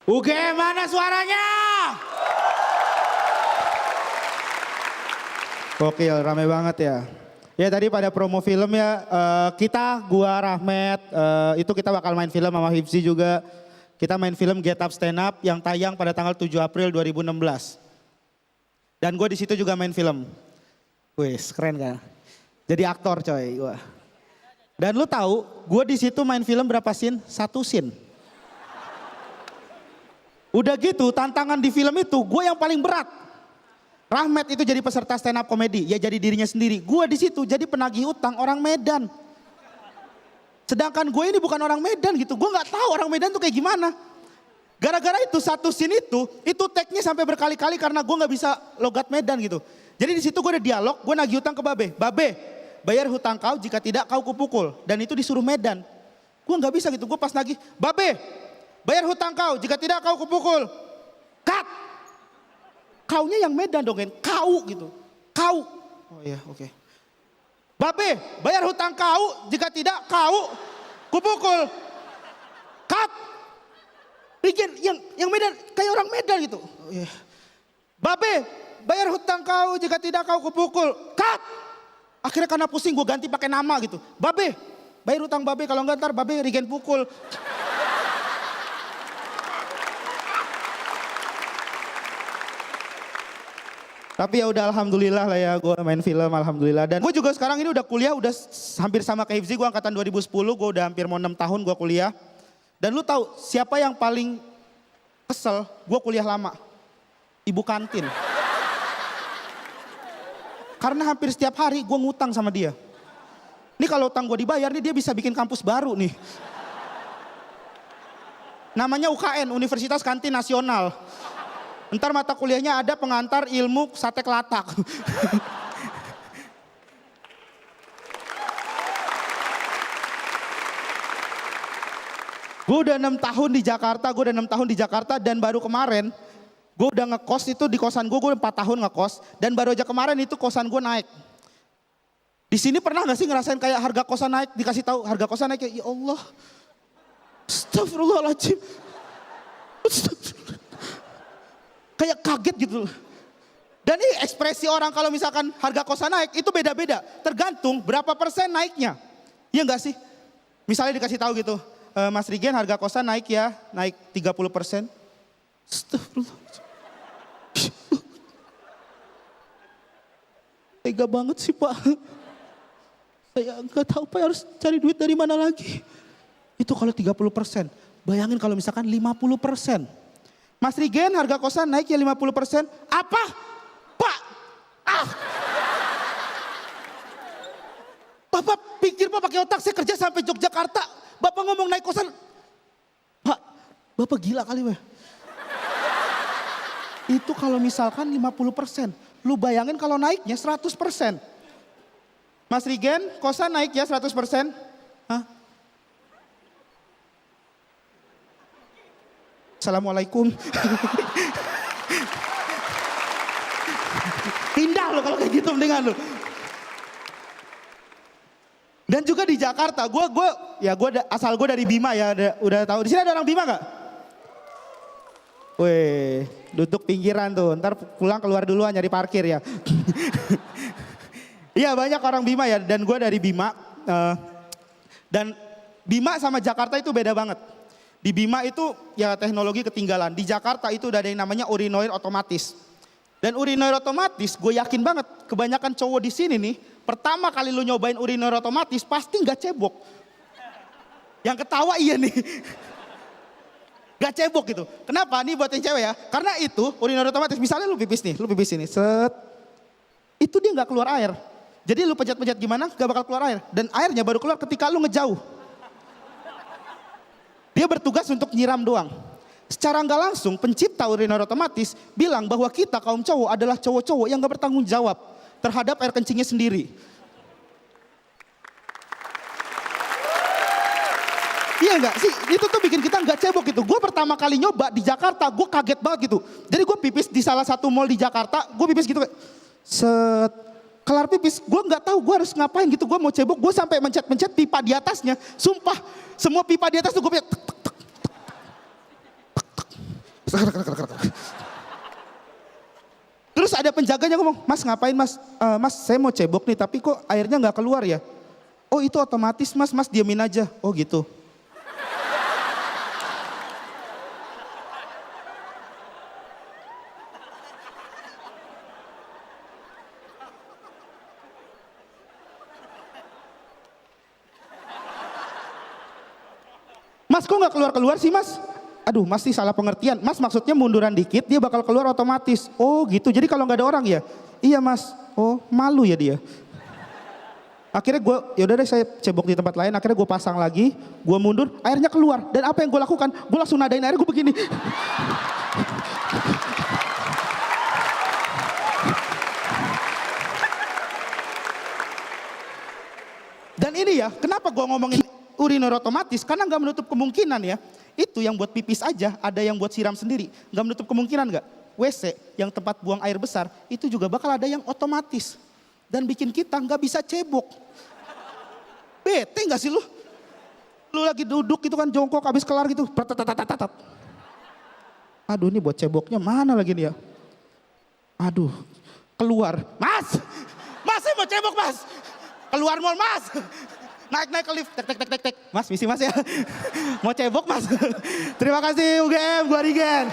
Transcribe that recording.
UGM mana suaranya? Oke, rame banget ya. Ya tadi pada promo film ya, gua Rahmat, itu kita bakal main film sama Hifzi juga. Kita main film Get Up Stand Up yang tayang pada tanggal 7 April 2016. Dan gue di situ juga main film. Wih, keren kan? Jadi aktor coy gue. Dan lu tahu, gue di situ main film berapa scene? 1 scene. Udah gitu, tantangan di film itu gue yang paling berat. Rahmat itu jadi peserta stand up komedi, ya jadi dirinya sendiri. Gue di situ jadi penagih utang orang Medan. Sedangkan gue ini bukan orang Medan gitu, gue nggak tahu orang Medan tuh kayak gimana. Gara-gara itu 1 scene itu tag-nya sampai berkali-kali karena gue nggak bisa logat Medan gitu. Jadi di situ gue ada dialog, gue nagih utang ke Babe. Babe, bayar hutang kau, jika tidak kau kupukul. Dan itu disuruh Medan. Gue nggak bisa gitu, gue pas nagih, Babe, bayar hutang kau, jika tidak kau kupukul. Cut. Kaunya yang Medan dong, kau gitu. Kau. Oh iya, oke. Babe, bayar hutang kau, jika tidak kau kupukul. Cut. Bikin yang Medan, kayak orang Medan gitu. Oh iya. Babe, bayar hutang kau, jika tidak kau kupukul. Cut. Akhirnya karena pusing gue ganti pakai nama gitu. Babe, bayar hutang Babe, kalau enggak ntar Babe Regen pukul. Tapi ya udah alhamdulillah lah ya gue main film alhamdulillah. Dan gue juga sekarang ini udah kuliah udah hampir sama kayak Hifzi, gue angkatan 2010, gue udah hampir mau 6 tahun gue kuliah. Dan lu tahu siapa yang paling kesel gue kuliah lama? Ibu kantin. Karena hampir setiap hari gue ngutang sama dia. Ini kalau utang gue dibayar nih dia bisa bikin kampus baru nih. Namanya UKN, Universitas Kantin Nasional. Ntar mata kuliahnya ada pengantar ilmu sate kelatak. Gue udah 6 tahun di Jakarta, dan baru kemarin gue udah ngekos itu di kosan gue udah 4 tahun ngekos, dan baru aja kemarin itu kosan gue naik. Di sini pernah gak sih ngerasain kayak harga kosan naik, dikasih tahu harga kosan naik, ya Allah. Astagfirullahaladzim. Kayak kaget gitu. Dan ini ekspresi orang kalau misalkan harga kosan naik itu beda-beda. Tergantung berapa persen naiknya. Iya enggak sih? Misalnya dikasih tahu gitu, Mas Rigen harga kosan naik ya, naik 30%. Astagfirullah. Tega banget sih Pak. Saya enggak tahu Pak harus cari duit dari mana lagi. Itu kalau 30%. Bayangin kalau misalkan 50%. Mas Rigen harga kosan naik ya 50%. Apa? Pak. Ah. Bapak pikir Pak pakai otak, saya kerja sampai Yogyakarta. Bapak ngomong naik kosan. Pak, Bapak gila kali weh. Itu kalau misalkan 50%. Lu bayangin kalau naiknya 100%. Mas Rigen kosan naik ya 100%. Hah? Assalamualaikum. Pindah lo kalau kayak gitu mendingan lo. Dan juga di Jakarta, asal gue dari Bima ya, udah tahu. Di sini ada orang Bima nggak? Weh, duduk pinggiran tuh. Ntar pulang keluar duluan nyari parkir ya. Iya banyak orang Bima ya, dan gue dari Bima. Dan Bima sama Jakarta itu beda banget. Di Bima itu ya teknologi ketinggalan. Di Jakarta itu udah ada yang namanya urinoir otomatis. Dan urinoir otomatis gue yakin banget kebanyakan cowok di sini nih, pertama kali lu nyobain urinoir otomatis pasti nggak cebok. Yang ketawa iya nih. Gak cebok gitu. Kenapa? Nih buat yang cewek ya. Karena itu urinoir otomatis, misalnya lu pipis ini, set. Itu dia nggak keluar air. Jadi lu pencet-pencet gimana gak bakal keluar air. Dan airnya baru keluar ketika lu ngejauh. Dia bertugas untuk nyiram doang. Secara nggak langsung pencipta urinoir otomatis bilang bahwa kita kaum cowok adalah cowok-cowok yang gak bertanggung jawab terhadap air kencingnya sendiri. Iya nggak sih? Itu tuh bikin kita nggak cebok gitu. Gue pertama kali nyoba di Jakarta, gue kaget banget gitu. Jadi gue pipis di salah satu mall di Jakarta, gue pipis gitu kayak set. Kelar pipis, gue nggak tahu gue harus ngapain gitu. Gue mau cebok, gue sampai mencet-mencet pipa di atasnya. Sumpah, semua pipa di atas tuh gue tek, tek, tek, tek, tek, tek. Terus ada penjaganya ngomong, mas ngapain mas? Mas saya mau cebok nih tapi kok airnya nggak keluar ya? Oh itu otomatis mas, mas diamin aja. Oh gitu. Mas kok nggak keluar-keluar sih mas? Aduh mas sih salah pengertian. Mas maksudnya munduran dikit dia bakal keluar otomatis. Oh gitu, jadi kalau nggak ada orang ya? Iya mas. Oh malu ya dia. Akhirnya gue, yaudah deh saya cebok di tempat lain. Akhirnya gue pasang lagi, gue mundur, airnya keluar. Dan apa yang gue lakukan? Gue langsung nadain air gue begini. Dan ini ya, kenapa gue ngomongin urinary otomatis? Karena nggak menutup kemungkinan ya. Itu yang buat pipis aja, ada yang buat siram sendiri. Nggak menutup kemungkinan nggak? WC yang tempat buang air besar, itu juga bakal ada yang otomatis. Dan bikin kita nggak bisa cebok. Bete nggak sih lu? Lu lagi duduk gitu kan jongkok habis kelar gitu. Aduh ini buat ceboknya mana lagi nih ya? Aduh keluar. Mas! Mas saya mau cebok mas! Keluar mall mas! Naik ke lift, tek. Mas misi mas ya. Mau cebok mas. Terima kasih UGM, gua Rigen.